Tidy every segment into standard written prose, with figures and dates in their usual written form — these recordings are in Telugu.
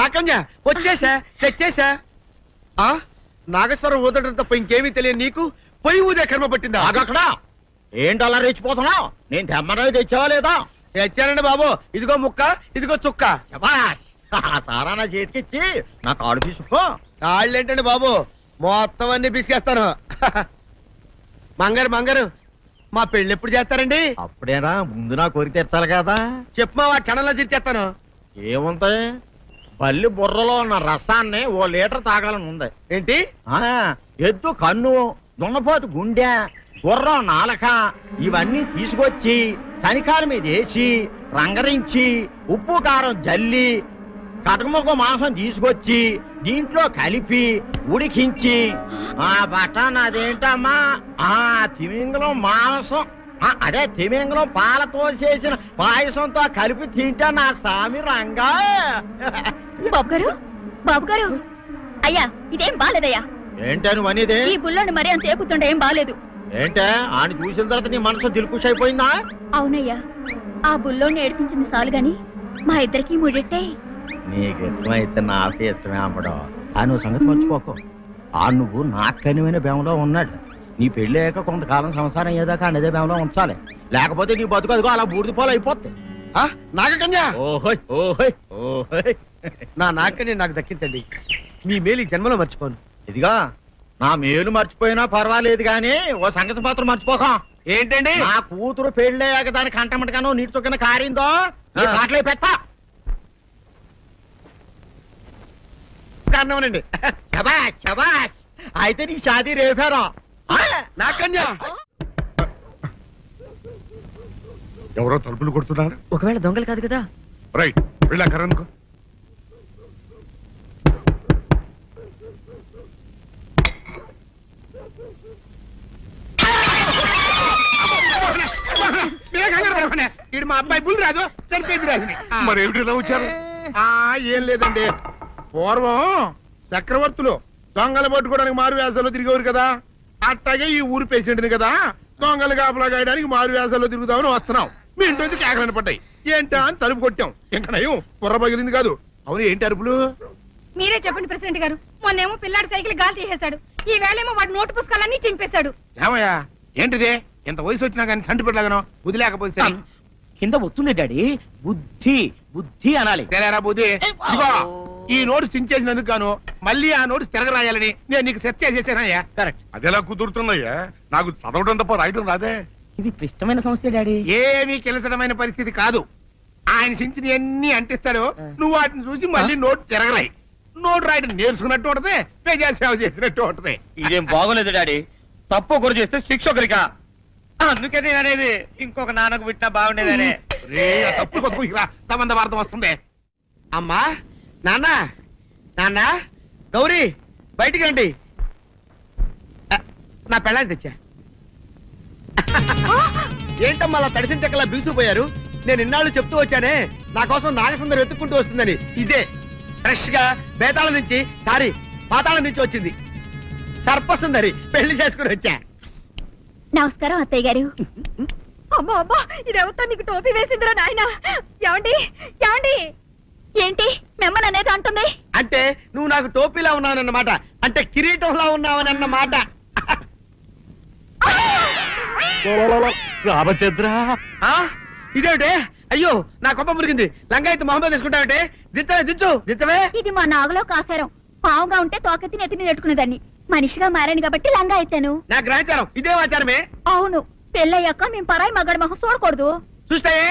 నాకన్యా వచ్చేసా తెచ్చేసా. నాగేశ్వరం ఊదటం తప్ప ఇంకేమీ తెలియదు నీకు. పొయ్యి ఊదే కర్మ పట్టిందా? అక్కడ ఏంటి అలా రెచ్చిపోతున్నావు? నేను తెమ్మనవి తెచ్చావా లేదా? తెచ్చానండి బాబు. ఇదిగో ముక్క, ఇదిగో చుక్క. సారా నా చేతికిచ్చి నా కాడు తీసుకో. కాళ్ళేంటండి బాబు, మొత్తం అన్ని పిసికేస్తాను. మంగారు మా పెళ్ళి ఎప్పుడు చేస్తారండి? అప్పుడేనా, ముందు నా కోరిక తెచ్చాలి కదా. చెప్పు మా క్షణంలో తీర్చేస్తాను. ఏముంటాయి, బల్లి బుర్రలో ఉన్న రసాన్ని 1 లీటర్ తాగాలని ఉంది. ఏంటి? ఎద్దు కన్ను, దున్నపోతు గుండె, గుర్రం నాలక ఇవన్నీ తీసుకొచ్చి శనికాల మీద వేసి రంగరించి ఉప్పు కారం జల్లి కటకముఖ మాంసం తీసుకొచ్చి దీంట్లో కలిపి ఉడికించి బటన్ అదేంటమ్మా తిమింగలం మాంసం, అదే తిమింగలం పాలతో చేసిన పాయసంతో కలిపి తింటా నా సామి రంగా. బాబు గారు అయ్యా, ఇదేం బాలేదయ్యా. ఏంటే నువ్వు అనేది? ఈ బుల్లోని మరీ అంత ఏపుతుండే ఏం బాలేదు. ఏంటే ఆయన చూసిన తర్వాత నీ మనసు దిల్కుష్ అయిపోయిందా? అవునయ్యా, ఆ బుల్లోని ఏడిపించింది చాలు గాని మా ఇద్దరికి ముడిట్టే. నీకు ఇష్టమైతే నాకే ఇష్టమే అమ్మడం. నువ్వు సంగతి మర్చిపోకు. నువ్వు నాకు కనివైన బేమలో ఉన్నాడు. నీ పెళ్లి అయ్యాక కొంతకాలం సంసారం ఏదాకా అదే బేమలో ఉంచాలి, లేకపోతే నీ బతుకు అదిగో అలా బూడిదిపోలు అయిపోద్ది. నాగకన్యా, ఓహోయ్ ఓహోయ్ ఓహోయ్, నా నాగకన్య నాకు దక్కించండి. మీ మేలు జన్మలో మర్చిపోను. ఇదిగా నా మేలు మర్చిపోయినా పర్వాలేదు గాని ఓ సంగతి మాత్రం మర్చిపోకం. ఏంటండి? నా కూతురు పెళ్ళయ్యాక దానికి కంటమటగానో నీటి చొక్కన కారిందో కాట్లే పెట్ట కారణమనండి. శబాష్ శబాష్, అయితే నీ షాదీ రేపారా? నాకన్యా, ఎవరో తలుపులు కొడుతున్నారు. ఒకవేళ దొంగలు కాదు కదా. రైట్, వెళ్ళాకరనుకో. ఇడు మా అబ్బాయి బుల్ రాజు చనిపోయింది రాజుని. మరి ఏమిటి ఇలా వచ్చారు? ఏం లేదండి, పూర్వం చక్రవర్తులు దొంగలు పట్టుకోవడానికి మారు వేసాల్లో తిరిగేవారు కదా. అట్టాగే ఈ ఊరు పేషెంట్ని కదా దొంగలు కాపలా గాయడానికి మారు వేసాల్లో తిరుగుదామని వస్తున్నాం. మీ ఇంటి కేకలని పడ్డాయి. ఏంటా అని తలుపు కొట్టాం. ఇంకా నయం బుర్ర పగిలింది కాదు. అవును, ఏంటి అరుపులు? మీరే చెప్పండి ప్రెసిడెంట్ గారు. మొన్నేమో పిల్లాడి సైకిల్ గాలి తీసేశాడు, ఈ వేళేమో వాడి నోటు పుస్తకాలన్నీ చింపేశాడు. ఏమయ్యా, ఏంటిదే? ఎంత వయసు వచ్చినా కానీ సంటి పెట్టలాగనో వదిలేకపోతే కింద వస్తుంది డాడీ. బుద్ధి బుద్ధి అనాలి. తెలేరా బుద్ధి. ఇదిగో, ఈ నోటు చించేసినందుకు గాను మళ్ళీ ఆ నోటు తిరగరాయాలని నేను నీకు సెట్ చేసేసానయ్యా. కరెక్ట్. అదెలా కుదురుతున్నాయ్యా? నాకు చదవడం తప్ప రాయడం రాదే. ఇది క్లిష్టమైన సమస్య డాడీ. ఏమీ కిలసడమైన పరిస్థితి కాదు. ఆయన చించిన అన్ని అంటిస్తాడు, నువ్వు వాటిని చూసి మళ్ళీ నోటు తిరగరాయి. నోటు రాయడం నేర్చుకున్నట్టు ఉంటది, ప్రజా సేవ చేసినట్టు ఉంటది. ఇదేం బాగోలేదు డాడీ. తప్పు ఒకరు చేస్తే శిక్ష ఒకరికా? అందుకే నేను అనేది ఇంకొక నాన్నకు పెట్టినా బాగుండేదనే. తప్పు కొద్దు సంబంధ వార్త వస్తుంది. అమ్మా, నాన్న, నాన్న, గౌరీ బయటికి రండి. నా పెళ్ళాన్ని తెచ్చా. ఏంటమ్మా అలా తడిసిన చెక్కలా బిగుసిపోయారు? నేను ఇన్నాళ్ళు చెప్తూ వచ్చానే నా కోసం నాగసుందరం వెతుక్కుంటూ వస్తుందని. ఇదే ఫ్రెష్ గా బేతాళం నుంచి పాతాళం నుంచి వచ్చింది సర్పసుందరి. పెళ్లి చేసుకుని వచ్చా. నమస్కారం అత్తయ్య గారు. అమ్మా అమ్మా, ఇదేవతా నీకు టోపీ వేసిందిరా నాయన. ఏమండి ఏమండి? ఏంటి మిమ్మల్ని అనేది అంటుంది? అంటే నువ్వు నాకు టోపీలా ఉన్నావన్నమాట, అంటే కిరీటంలా ఉన్నావనన్నమాట. రామచంద్ర, ఇదేమిటే? అయ్యో, నా కొప్ప మురిగింది. లంగా అయితే మొహమ్మద్ తీసుకుంటావంటే? దించవే. ఇది మా నాగులో కాసారం. పావుగా ఉంటే తోకెత్తి నెత్తి మీద పెట్టుకునేదాన్ని. మనిషిగా మారాను కాబట్టి లంగా ఎత్తాను. నా గ్రహచారం ఇదే ఆచారమే. అవును, పెళ్ళయ్యాక మేము పరాయి మగాడి మొహం చూడకూడదు. చూస్తాయే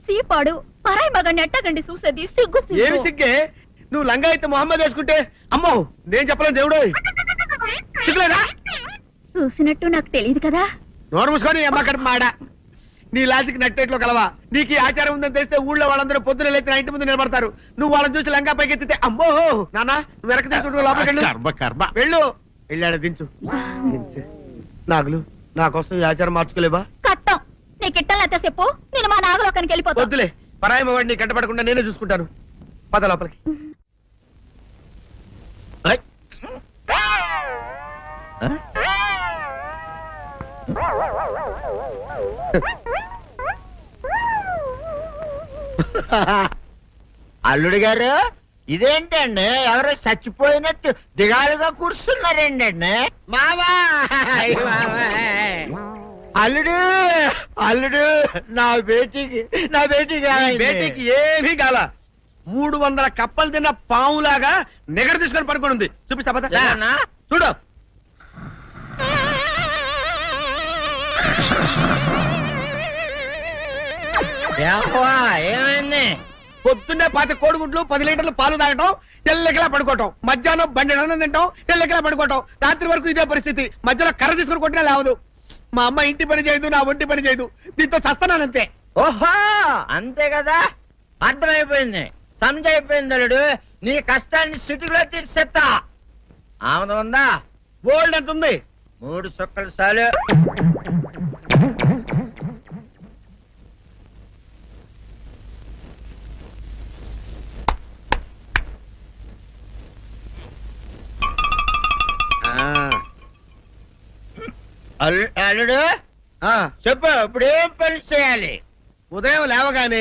సీపాడు పరాయి మగాడిని ఎట్టగండి చూసేది. సిగ్గు ఏమి సిగ్గే? నువ్వు లంగా అయితే మొహమ్మద్ వేసుకుంటే అమ్మో నేను చెప్పలేను దేవుడు. సిగ్గులేదా? చూసినట్టు నాకు తెలియదు కదా. నోరు మూసుకొని అమ్మ కడుపు మాడ. నీ లాజిక్ నట్టేట్లో కలవా? నీకు ఈ ఆచారం ఉందని తెలిస్తే ఊళ్ళో వాళ్ళందరూ పొద్దున లేచి నా ఇంటి ముందు నిలబడతారు. నువ్వు వాళ్ళని చూసి లంగా పైకి ఎత్తితే అమ్మో నాన్న నువ్వు వెనక తీసుకుంటూ లోపలికి వెళ్ళు. వెళ్ళాడు దించు. నాగులు, నా కోసం ఈ ఆచారం మార్చుకోలేవా? కట్టం నీకు ఇట్టలేతే చెప్పు, నేను మా నాగలోకానికి వెళ్ళిపోతా. వద్దులే, పరాయి వాడిని కంటపడకుండా నేనే చూసుకుంటాను. పద లోపలికి. అల్లుడు గారు ఇదేంటండి ఎవరో చచ్చిపోయినట్టు దిగాలుగా కూర్చున్నారేంటండి మావా అయ్య బాబాయ్. అల్లుడు అల్లుడు నా బేటీకి బేటీకి ఏమీ కాల 300 కప్పలు తిన్న పావులాగా నిగడ తీసుకొని పడుకొని ఉంది. చూపిస్తా పద. ఏమన్నా? చూడు. ఏమైంది? పొద్దున్నే 10 కోడిగుడ్లు 10 లీటర్లు పాలు తాగటం, తెల్లకిలా పడుకోవటం, మధ్యాహ్నం బండి అన్నం తింటాం, తెల్లకిలా పడుకోవటం, రాత్రి వరకు ఇదే పరిస్థితి. మధ్యలో కర్ర తీసుకుని కొట్టినా లేవదు. మా అమ్మ ఇంటి పని చేయదు, నా ఒంటి పని చేయదు. దీంతో చస్తున్నానంతే. ఓహో అంతే కదా, అర్థమైపోయింది, సంజైపోయింది. అల్లుడు నీ కష్టాన్ని సిటీలో తీర్చేస్తా. ఆమె ఉందా? గోల్డ్ ఎంత ఉంది? 3 సుక్కలు చాలు. అల్లుడు ఆ, చెప్పు, ఇప్పుడు ఏం పని చేయాలి? ఉదయం లేవగానే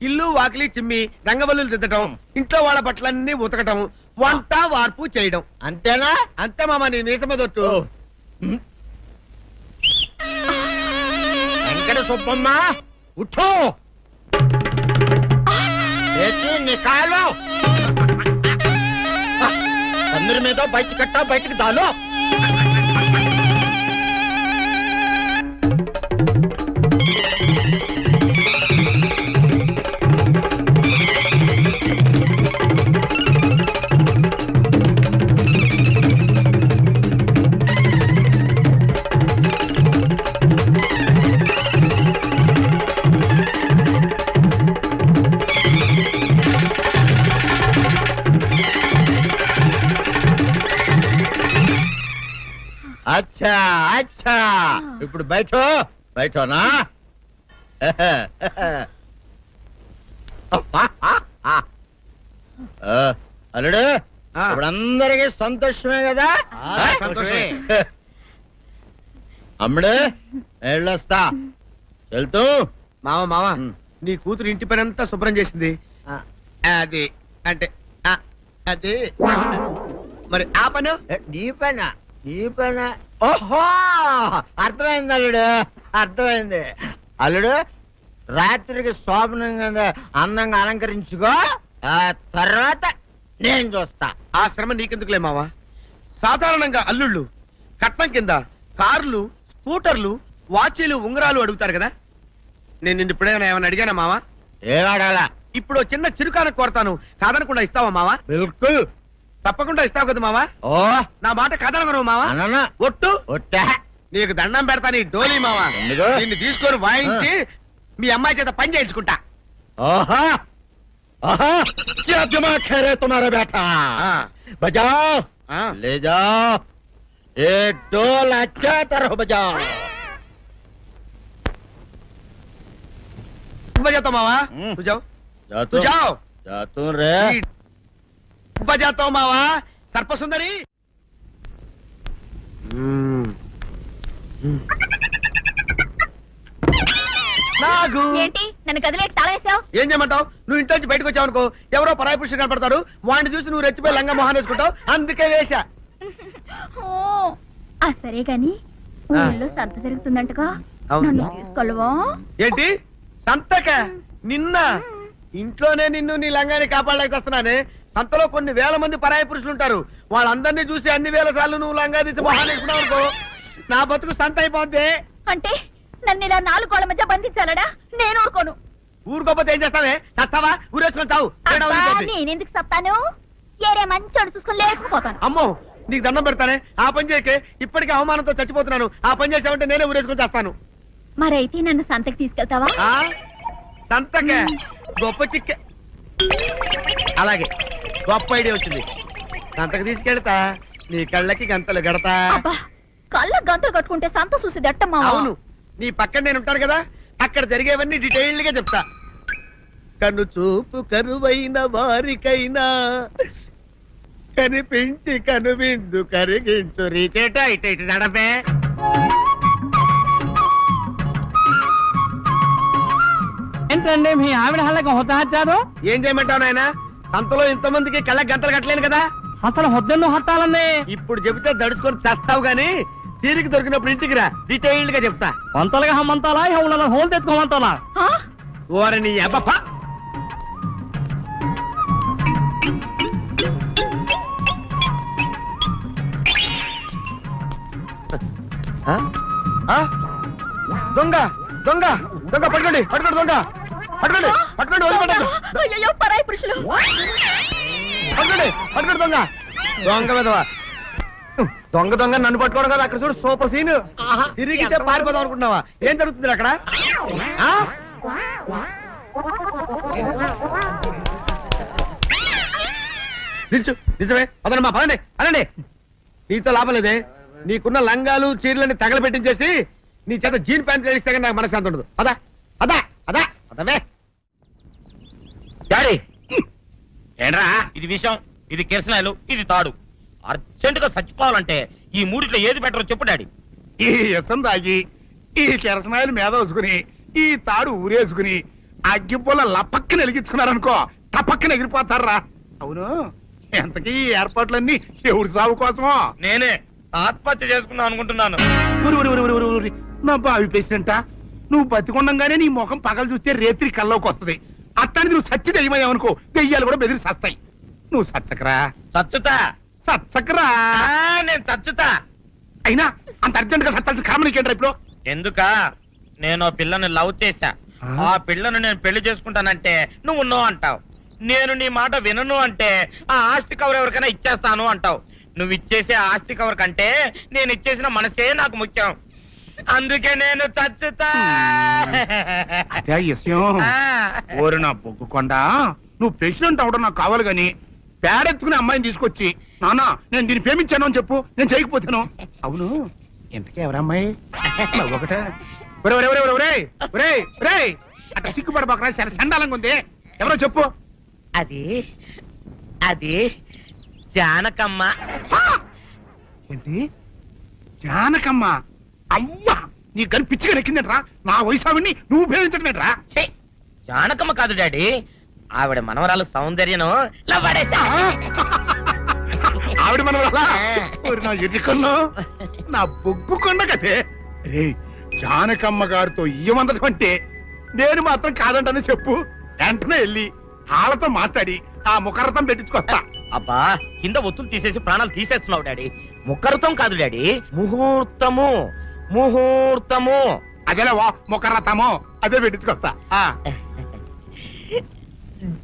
ఇల్లు వాకిలి చిమ్మి రంగవల్లులు దిద్దటం, ఇంట్లో వాళ్ళ బట్టలన్నీ ఉతకటం, వంట వార్పు చేయడం. అంతేనా? అంతే మామ, నీ మీసమదొట్టు. వెంకట సుబ్బమ్మ ఉఠో, లేచి నీ కాలు అందరి మీద బయట కట్టా, బయటకు దాలో. అచ్చా అచ్చా, ఇప్పుడు బయటనా? అల్లుడు ఇప్పుడు అందరికి సంతోషమే కదా? సంతోషమే. అమ్ముడు వెళ్ళొస్తా, వెళ్తూ. మామ నీ కూతురు ఇంటి పని అంతా శుభ్రం చేసింది. అది అంటే అది మరి ఆ పను నీ పైన ఓహో అర్థమైంది అల్లుడు, అర్థమైంది. అల్లుడు రాత్రికి శోభనంగా అందంగా అలంకరించుకో, ఆ తర్వాత నేను చూస్తా. ఆ శ్రమ నీకెందుకులే మావా. సాధారణంగా అల్లుళ్ళు కట్నం కింద కార్లు, స్కూటర్లు, వాచీలు, ఉంగరాలు అడుగుతారు కదా. నేను నిన్ను ఇప్పుడేమైనా ఏమైనా అడిగానా మావా? ఏవాడాలా? ఇప్పుడు చిన్న చిరుకాను కోరతాను, కాదనకుండా ఇస్తావా మావా? బిల్కుల్ తప్పకుండా ఇస్తావు కదా మావా? ఓ నా మాట కాదనగను మావా. అననా ఒట్టు ఒట్టా. నీకు దండం పెడతా నీ డోలీ మావా. ఎందుకు? దీన్ని తీసుకొని వాయించి మీ అమ్మాయి చేత పని చేయించుకుంటా. ओहा ओहा क्या दिमाग है रे तुम्हारा बेटा? बजाओ, ले जाओ, एक डोल अच्छा तरह बजाओ. बजाता मावा, तू जाओ, तू जाओ, जातू रे. बजाता हूँ मावा, सर्प सुंदरी. నాగు ఏంటి నన్ను కదిలేటి తాళేసావు? ఏం చేయమంటావు? నువ్వు ఇంట్లో నుంచి బయటకు వచ్చావు అనుకో, ఎవరో పరాయి పురుషుడు కనపడతాడు, వాడిని చూసి నువ్వు రెచ్చిపోయి లంగా మొహాన్ వేసుకుంటావు, అందుకే వేశా. సరే గాని ఊళ్ళో సంత జరుగుతుందంటగా, అవును. నన్ను తీసుకెళ్ళవా? ఏంటి సంతక? నిన్న ఇంట్లోనే నిన్ను నీ లంగాన్ని కాపాడలేక వస్తున్నానే. సంతలో కొన్ని వేల మంది పరాయి పురుషులు ఉంటారు, వాళ్ళందరినీ చూసి అన్ని వేల సార్లు నువ్వు లంగా తీసి మొహాన్ వేసుకున్నావు అనుకో, నా బతుకు సంత అయిపోద్ది. అంటే నన్ను ఇలా 4 గోళ్ల మధ్య బంధించాలడా? నేను ఊరుకోను. ఊరుకోపోతే ఏం చేస్తావే? చస్తావా? ఊరేసుకొని చావు. తేడా వదిలిపోద్ది. నేనెందుకు చెప్తాను? ఏరే మంచోడు చూసుకొని లేకపోతాను. అమ్మో నీకు దండం పెడతానే, ఆ పని చేయకే. ఇప్పటికే అవమానంతో చచ్చిపోతున్నాను, ఆ పని చేసావంటే నేనే ఊరేసుకొని చేస్తాను. మరైతే నన్ను సంతకి తీసుకెళ్తావా? సంతకే గొప్ప చిక్క. అలాగే గొప్ప ఐడియా వచ్చింది. సంతకు తీసుకెళ్తా, నీ కళ్ళకి గంతలు గడతా. అబ్బా, కళ్ళ గంతులు కట్టుకుంటే సంత చూసి దట్టమ్మా. అవును, నీ పక్కన నేను ఉంటాను కదా, అక్కడ జరిగేవన్నీ డీటెయిల్డ్ గా చెప్తా. కను చూపు కరువైన వారికైనా కనిపించి కనువిందు కరిగించు రీతేట ఇట ఇటు నడపే. ఏంటండి మీ ఆవిడ హల్లగా హుతాహత్యారు? ఏం చేయమంటావు నాయన? సంతలో ఇంతమందికి కళ్ళ గంటలు కట్టలేను కదా. అసలు హొద్దెన్ను హట్టాలన్నీ ఇప్పుడు చెబితే దడుచుకొని చేస్తావు గాని తీరిక దొరికినప్పుడు ఇంటికి రా, డీటెయిల్డ్ గా చెప్తా. వంతలుగా హమ్మంతాలా ఇవాళ హోల్ తెచ్చుకోమంతాలా? ఆ? ఓరని అబ్బప్ప. ఆ? ఆ? దొంగ దొంగ దొంగ పట్టుకోండి పట్టుకోండి దొంగ పట్టుకోండి పట్టుకోండి వదిలిపెట్టద్దు. అయ్యయ్యో, పరాయి పురుషులు. పట్టుకోండి పట్టుకోండి దొంగ దొంగ విధవా. దొంగ దొంగ నన్ను పట్టుకోవడం కదా. అక్కడ చూడు సూపర్ సీన్. తిరిగితే పారిపోదాం అనుకుంటున్నావా? ఏం జరుగుతుంది అక్కడ? ఆ? నిల్చు నిజమే. పదండి పదండి అనండి. నీతో లాభం లేదే. నీకున్న లంగాలు చీరలని తగలబెట్టించేసి నీ చేత జీన్ ప్యాంట్ వేస్తే నాకు మనశ్శాంతి ఉండదు. అదా అదా అదా అదవే. డాడీ ఏంట్రా ఇది విషయం, ఇది కిరసనాయలు, ఇది తాడు. అర్జెంట్ గా చచ్చిపోవాలంటే ఈ మూడిట్లో ఏది బెటర్ చెప్పు డాడీ. ఈ ఇసం తాగి ఈ కిరసనాయలు మీద వేసుకుని ఈ తాడు ఊరేసుకుని అగ్గిపుల్ల లపక్కన వెలిగించుకున్నారనుకో టపక్కన ఎగిరిపోతారా. అవును, ఎంతకీ ఈ ఏర్పాట్లన్నీ ఎవరి సాగు కోసమో? నేనే ఆత్మహత్య చేసుకుందాం అనుకుంటున్నాను. ఊరి, ఊరి, ఊరి, ఊరి, ఊరి. నా బావి పేసినంట నువ్వు బతికొండంగానే నీ ముఖం పగలు చూస్తే రేత్రి కల్లోకి వస్తుంది. అట్టానికి నువ్వు సచ్చి దెయ్యమయ్యావనుకో దెయ్యాలు కూడా బెదిరి సస్తాయి. నువ్వు సచ్చకరా చచ్చుతా. సచ్చకరా. నేను చచ్చుతా. అయినా అంత అర్జెంట్ గా సత్తాల్సిన కారణం నీకేంట్రా ఇప్పుడు? ఎందుక నేను ఆ పిల్లని లవ్ చేశా. ఆ పిల్లను నేను పెళ్లి చేసుకుంటానంటే నువ్వు నో అంటావు. నేను నీ మాట వినను అంటే ఆ ఆస్తి కవర్ ఎవరికైనా ఇచ్చేస్తాను అంటావు. నువ్వు ఇచ్చేసే ఆస్తి కవర్ కంటే నేను ఇచ్చేసిన మనసే నాకు ముఖ్యం. అందుకే నేను చచ్చుతా. అదే విషయం. ఓరు నా బొగ్గుకొండ, నువ్వు ప్రెసిడెంట్ అవడం నాకు కావాలి గాని పేడెత్తుకునే అమ్మాయిని తీసుకొచ్చి నానా నేను దీన్ని ప్రేమించాను అని చెప్పు, నేను చేయకపోతాను. అవును, ఎంతకే ఎవరమ్మాయి? ఒకటే అట్లా సిగ్గుపడబాకరా, చాలా సండాలంగా ఉంది. ఎవరో చెప్పు. అది అది జానకమ్మ. ఏంటి జానకమ్మ? అమ్మా, నీ గని పిచ్చిగా నెక్కిందంట్రా. నా వయసావిని నువ్వు ప్రేమించడమేట్రా? ఛీ, జానకమ్మ కాదు డాడీ, ఆవిడ మనవరాలు సౌందర్యను ఆవిడ మన నా ఎదుకల్లో నా బొగ్గుకొండ కదే. రే, జానకమ్మ గారితో ఇయ్యమందడం అంటే నేను మాత్రం కాదంటని చెప్పు. వెంటనే వెళ్ళి వాళ్ళతో మాట్లాడి ఆ ముఖరథం పెట్టించుకొస్తా. అబ్బా, కింద ఒత్తులు తీసేసి ప్రాణాలు తీసేస్తున్నావు డాడీ. ముఖరుతం కాదు డాడీ, ముహూర్తము. ముహూర్తము అదేలా వా ముఖరథము, అదే పెట్టించుకొస్తా.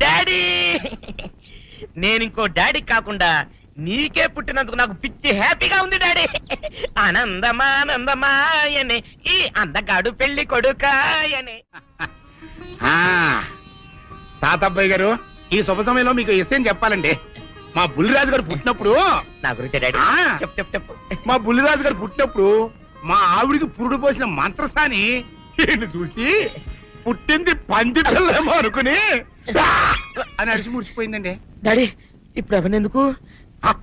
డాడీ, నేను ఇంకో డాడీ కాకుండా నీకే పుట్టినందుకు నాకు పిచ్చి హ్యాపీగా ఉంది డాడీ. ఆనందమానందమాయనే ఈ అందగాడు పెళ్లి కొడుకాయనే. తాతబ్బాయి గారు, ఈ శుభ సమయంలో మీకు విషయం చెప్పాలండి. మా బుల్లిరాజు గారు పుట్టినప్పుడు నా గురించి డాడీ చెప్పు చెప్పు చెప్పు. మా బుల్లిరాజు గారు పుట్టినప్పుడు మా ఆవిడికి పురుడు పోసిన మంత్రసాని ఈయన్ని చూసి పుట్టింది పంది పిల్లేమో అనుకుని అని అడిచి ముడిచిపోయిందండి. డాడీ ఇప్పుడు అవన్నీ ఎందుకు?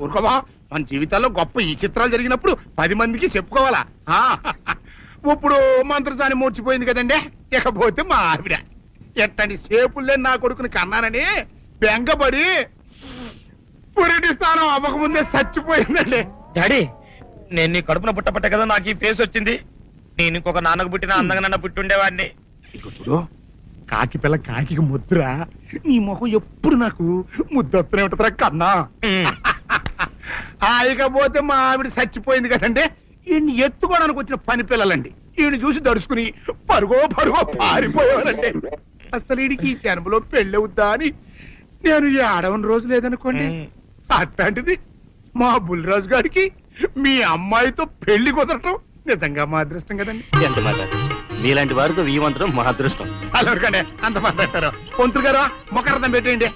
ఊరుకోవా, మన జీవితాల్లో గొప్ప ఈ చిత్రాలు జరిగినప్పుడు 10 మందికి చెప్పుకోవాలా. ఇప్పుడు మంత్రసాని మూర్చిపోయింది కదండి. ఇకపోతే మా ఆవిడ ఎట్టండి సేపుల్లే నా కొడుకుని కన్నానని బెంగపడి పురిటి స్థానం అవ్వకముందే చచ్చిపోయిందండి. డాడీ, నేను నీ కడుపున పుట్టపట్ట కదా నాకు ఈ ఫేస్ వచ్చింది. నేను ఇంకొక నాన్నకు పుట్టిన అందంగా నన్ను పుట్టుండేవాడిని. ఇక చూడు, కాకి పిల్ల కాకి ముద్దురా. నీ మొహం ఎప్పుడు నాకు ముద్దొత్తనే ఉంటుందిరా కన్నా. ఇకపోతే మా ఆవిడ చచ్చిపోయింది కదండి. ఈయన్ని ఎత్తుకోవడానికి వచ్చిన పని పిల్లలండి. ఈయన చూసి దడుచుకుని పరుగో పారిపోయేవారండి. అసలు ఈడికి ఈ జన్మలో పెళ్ళవుద్దా అని నేను ఏడవని రోజు లేదనుకోండి. అట్లాంటిది మా బుల్లిరాజు గారికి మీ అమ్మాయితో పెళ్లి కుదరటం నిజంగా మా అదృష్టం కదండి. ఎంత మాట, మీలాంటి వారితో వీయమంతరం మా అదృష్టం. చాలవరగానే అంత మాట్లాడతారు. పొంతులు గారు మొకరథం పెట్టేయండి.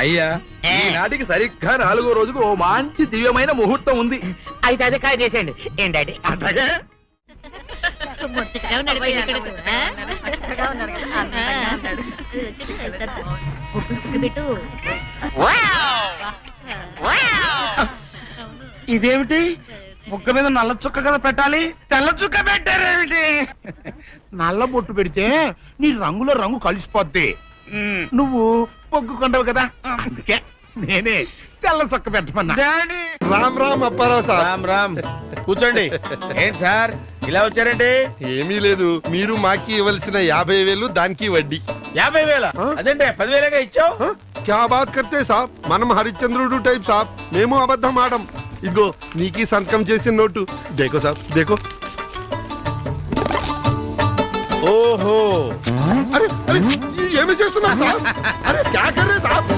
అయ్యా, ఈనాటికి సరిగ్గా 4వ రోజుకు ఓ మంచి దివ్యమైన ముహూర్తం ఉంది. అయితే అదే కాయ చేసేయండి. ఏం డాడీ? అట్లాగే ఇదేమిటి? ముక్క మీద నల్ల చుక్క కదా పెట్టాలి, తెల్ల చుక్క పెట్టారేమిటి? నల్ల బొట్టు పెడితే నీ రంగులో రంగు కలిసిపోద్ది. నువ్వు పొగ్గుకుంటావు కదా అందుకే నేనే తెల్ల చొక్క పెట్టమన్నా. రామ్ రామ్ అప్పారావు సార్. రామ్ రామ్ కూర్చోండి. ఏంటి సార్ ఇలా వచ్చారండి? ఏమీ లేదు, మీరు మాకి ఇవ్వాల్సిన 50,000 దానికి వడ్డీ. 50,000? ఆ? అదేంటే 10,000గా ఇచ్చావు. హ? క్యా బాత్ కర్తే సాబ్, మనం హరిశ్చంద్రుడు టైప్ సాబ్, మేము అబద్ధం ఆడం. ఇదిగో నీకి సంతకం చేసిన నోటు, దేకో సాబ్ దేకో. ఓహో అరే అరే ఏమి చేస్తున్నా సాబ్? అరే క్యా కర్ రే సాబ్?